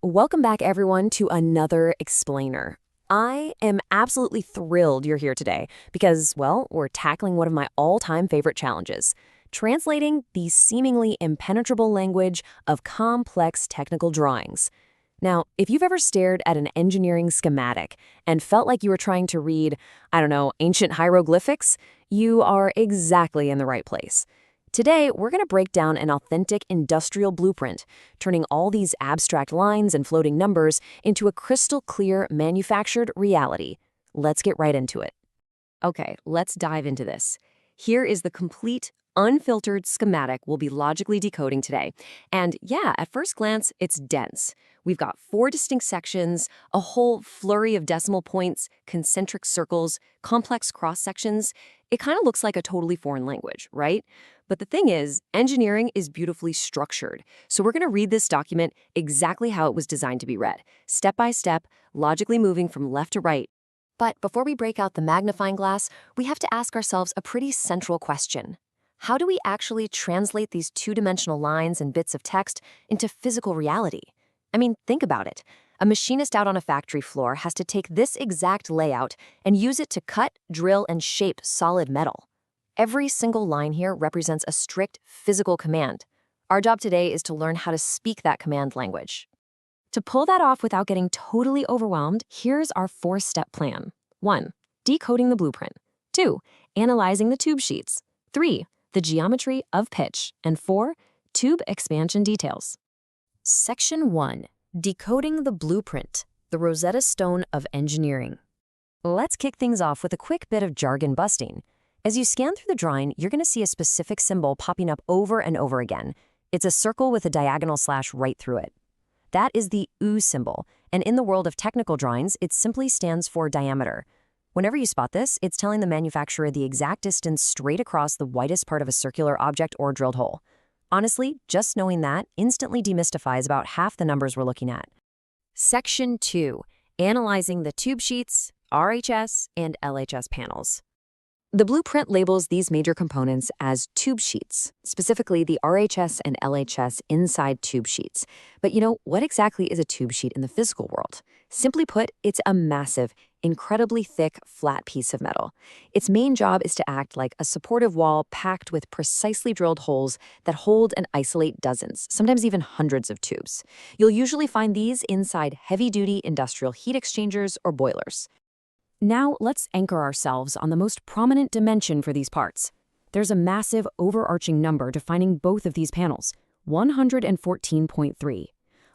Welcome back, everyone, to another explainer. I am absolutely thrilled you're here today because, well, we're tackling one of my all-time favorite challenges, translating the seemingly impenetrable language of complex technical drawings. Now, if you've ever stared at an engineering schematic and felt like you were trying to read, I don't know, ancient hieroglyphics, you are exactly in the right place. Today, we're going to break down an authentic industrial blueprint, turning all these abstract lines and floating numbers into a crystal clear manufactured reality. Let's get right into it. Okay, let's dive into this. Here is the complete, unfiltered schematic we'll be logically decoding today. And yeah, at first glance, it's dense. We've got 4 distinct sections, a whole flurry of decimal points, concentric circles, complex cross-sections. It kind of looks like a totally foreign language, right? But the thing is, engineering is beautifully structured. So we're going to read this document exactly how it was designed to be read, step by step, logically moving from left to right. But before we break out the magnifying glass, we have to ask ourselves a pretty central question. How do we actually translate these two-dimensional lines and bits of text into physical reality? I mean, think about it. A machinist out on a factory floor has to take this exact layout and use it to cut, drill, and shape solid metal. Every single line here represents a strict physical command. Our job today is to learn how to speak that command language. To pull that off without getting totally overwhelmed, here's our 4-step plan. 1. Decoding the blueprint. 2. Analyzing the tube sheets. 3. The geometry of pitch. And 4. Tube expansion details. Section 1. Decoding the blueprint, the Rosetta Stone of engineering. Let's kick things off with a quick bit of jargon busting. As you scan through the drawing, you're going to see a specific symbol popping up over and over again. It's a circle with a diagonal slash right through it. That is the U symbol, and in the world of technical drawings, it simply stands for diameter. Whenever you spot this, it's telling the manufacturer the exact distance straight across the widest part of a circular object or drilled hole. Honestly, just knowing that instantly demystifies about half the numbers we're looking at. Section 2. Analyzing the tube sheets, RHS and LHS panels. The blueprint labels these major components as tube sheets, specifically the RHS and LHS inside tube sheets. But what exactly is a tube sheet in the physical world? Simply put, it's a massive, incredibly thick, flat piece of metal. Its main job is to act like a supportive wall packed with precisely drilled holes that hold and isolate dozens, sometimes even hundreds of tubes. You'll usually find these inside heavy-duty industrial heat exchangers or boilers. Now, let's anchor ourselves on the most prominent dimension for these parts. There's a massive overarching number defining both of these panels, 114.3.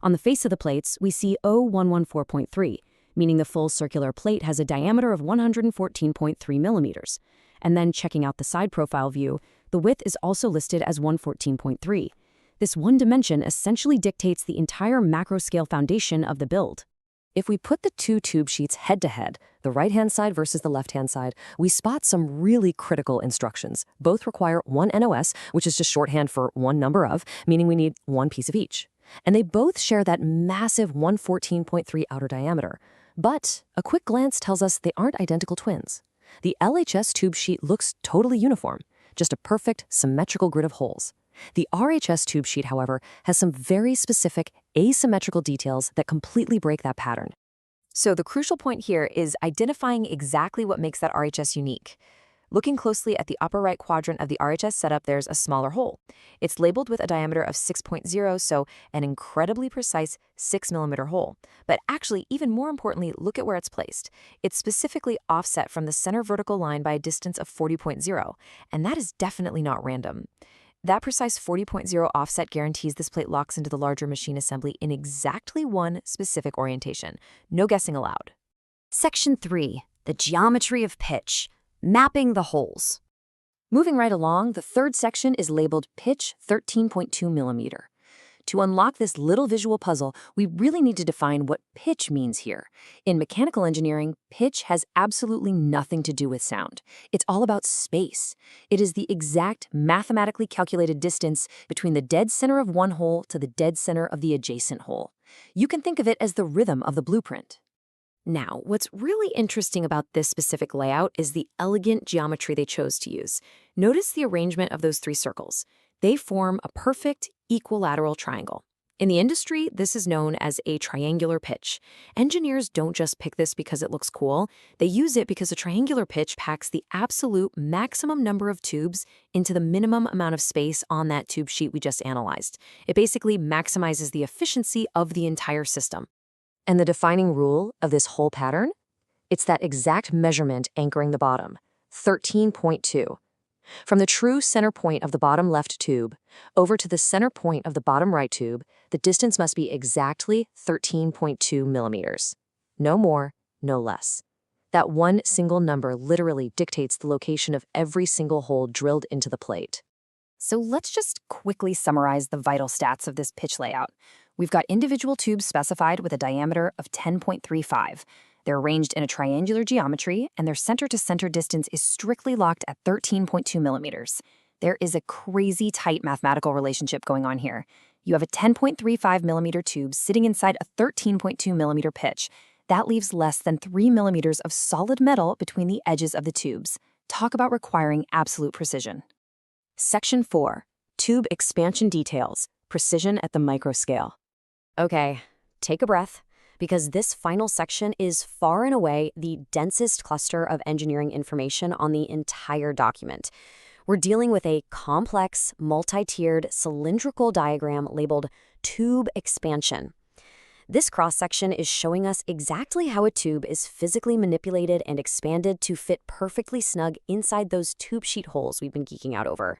On the face of the plates, we see 0114.3, meaning the full circular plate has a diameter of 114.3 millimeters. And then checking out the side profile view, the width is also listed as 114.3. This one dimension essentially dictates the entire macro-scale foundation of the build. If we put the 2 tube sheets head-to-head, the right-hand side versus the left-hand side, we spot some really critical instructions. Both require one NOS, which is just shorthand for one number of, meaning we need one piece of each. And they both share that massive 114.3 outer diameter. But a quick glance tells us they aren't identical twins. The LHS tube sheet looks totally uniform, just a perfect, symmetrical grid of holes. The RHS tube sheet, however, has some very specific asymmetrical details that completely break that pattern. So the crucial point here is identifying exactly what makes that RHS unique. Looking closely at the upper right quadrant of the RHS setup, there's a smaller hole. It's labeled with a diameter of 6.0, so an incredibly precise 6-millimeter hole. But actually, even more importantly, look at where it's placed. It's specifically offset from the center vertical line by a distance of 40.0, and that is definitely not random. That precise 40.0 offset guarantees this plate locks into the larger machine assembly in exactly one specific orientation. No guessing allowed. Section 3. The geometry of pitch. Mapping the holes. Moving right along, the third section is labeled pitch 13.2 millimeter. To unlock this little visual puzzle, we really need to define what pitch means here. In mechanical engineering, pitch has absolutely nothing to do with sound. It's all about space. It is the exact mathematically calculated distance between the dead center of one hole to the dead center of the adjacent hole. You can think of it as the rhythm of the blueprint. Now, what's really interesting about this specific layout is the elegant geometry they chose to use. Notice the arrangement of those 3 circles. They form a perfect equilateral triangle. In the industry, this is known as a triangular pitch. Engineers don't just pick this because it looks cool. They use it because a triangular pitch packs the absolute maximum number of tubes into the minimum amount of space on that tube sheet we just analyzed. It basically maximizes the efficiency of the entire system. And the defining rule of this whole pattern? It's that exact measurement anchoring the bottom, 13.2. From the true center point of the bottom left tube over to the center point of the bottom right tube, the distance must be exactly 13.2 millimeters. No more, no less. That one single number literally dictates the location of every single hole drilled into the plate. So let's just quickly summarize the vital stats of this pitch layout. We've got individual tubes specified with a diameter of 10.35. They're arranged in a triangular geometry, and their center-to-center distance is strictly locked at 13.2 millimeters. There is a crazy tight mathematical relationship going on here. You have a 10.35 millimeter tube sitting inside a 13.2 millimeter pitch. That leaves less than 3 millimeters of solid metal between the edges of the tubes. Talk about requiring absolute precision. Section 4. Tube expansion details. Precision at the microscale. Okay, take a breath, because this final section is far and away the densest cluster of engineering information on the entire document. We're dealing with a complex, multi-tiered, cylindrical diagram labeled tube expansion. This cross-section is showing us exactly how a tube is physically manipulated and expanded to fit perfectly snug inside those tube sheet holes we've been geeking out over.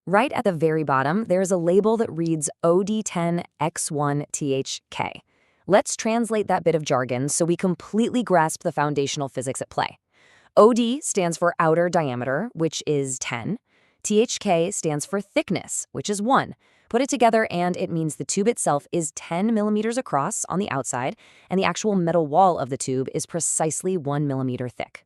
Right at the very bottom, there's a label that reads OD10X1THK. Let's translate that bit of jargon so we completely grasp the foundational physics at play. OD stands for outer diameter, which is 10. THK stands for thickness, which is 1. Put it together and it means the tube itself is 10 millimeters across on the outside, and the actual metal wall of the tube is precisely 1 millimeter thick.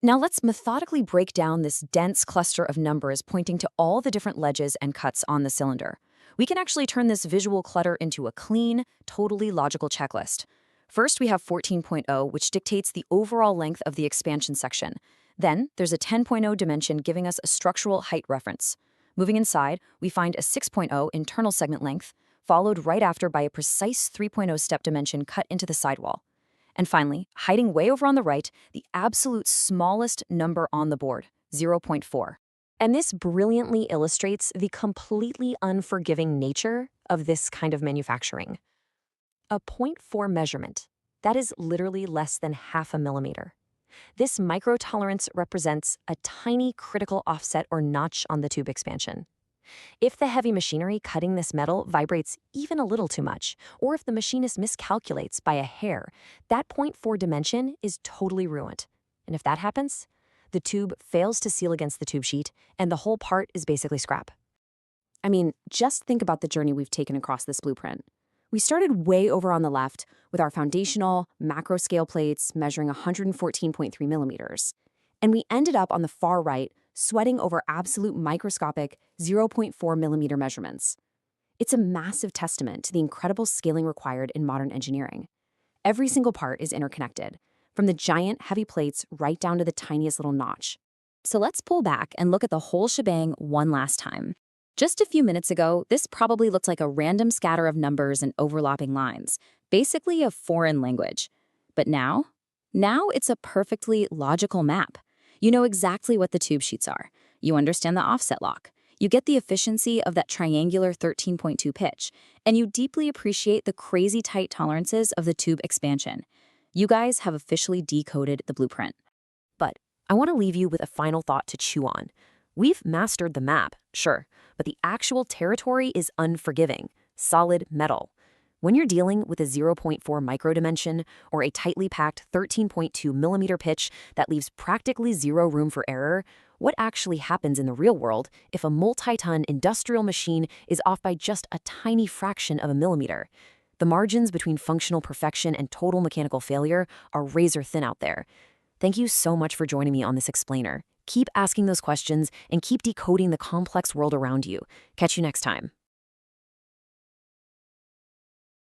Now let's methodically break down this dense cluster of numbers pointing to all the different ledges and cuts on the cylinder. We can actually turn this visual clutter into a clean, totally logical checklist. First, we have 14.0, which dictates the overall length of the expansion section. Then, there's a 10.0 dimension giving us a structural height reference. Moving inside, we find a 6.0 internal segment length, followed right after by a precise 3.0 step dimension cut into the sidewall. And finally, hiding way over on the right, the absolute smallest number on the board, 0.4. And this brilliantly illustrates the completely unforgiving nature of this kind of manufacturing. A 0.4 measurement, that is literally less than half a millimeter. This microtolerance represents a tiny critical offset or notch on the tube expansion. If the heavy machinery cutting this metal vibrates even a little too much, or if the machinist miscalculates by a hair, that 0.4 dimension is totally ruined. And if that happens, the tube fails to seal against the tube sheet, and the whole part is basically scrap. I mean, just think about the journey we've taken across this blueprint. We started way over on the left with our foundational macro scale plates measuring 114.3 millimeters. And we ended up on the far right sweating over absolute microscopic 0.4 millimeter measurements. It's a massive testament to the incredible scaling required in modern engineering. Every single part is interconnected, from the giant heavy plates right down to the tiniest little notch. So let's pull back and look at the whole shebang one last time. Just a few minutes ago, this probably looked like a random scatter of numbers and overlapping lines, basically a foreign language. But now it's a perfectly logical map. You know exactly what the tube sheets are. You understand the offset lock. You get the efficiency of that triangular 13.2 pitch, and you deeply appreciate the crazy tight tolerances of the tube expansion. You guys have officially decoded the blueprint. But I want to leave you with a final thought to chew on. We've mastered the map, sure, but the actual territory is unforgiving, solid metal. When you're dealing with a 0.4 microdimension or a tightly packed 13.2 millimeter pitch that leaves practically zero room for error, what actually happens in the real world if a multi-ton industrial machine is off by just a tiny fraction of a millimeter? The margins between functional perfection and total mechanical failure are razor thin out there. Thank you so much for joining me on this explainer. Keep asking those questions and keep decoding the complex world around you. Catch you next time.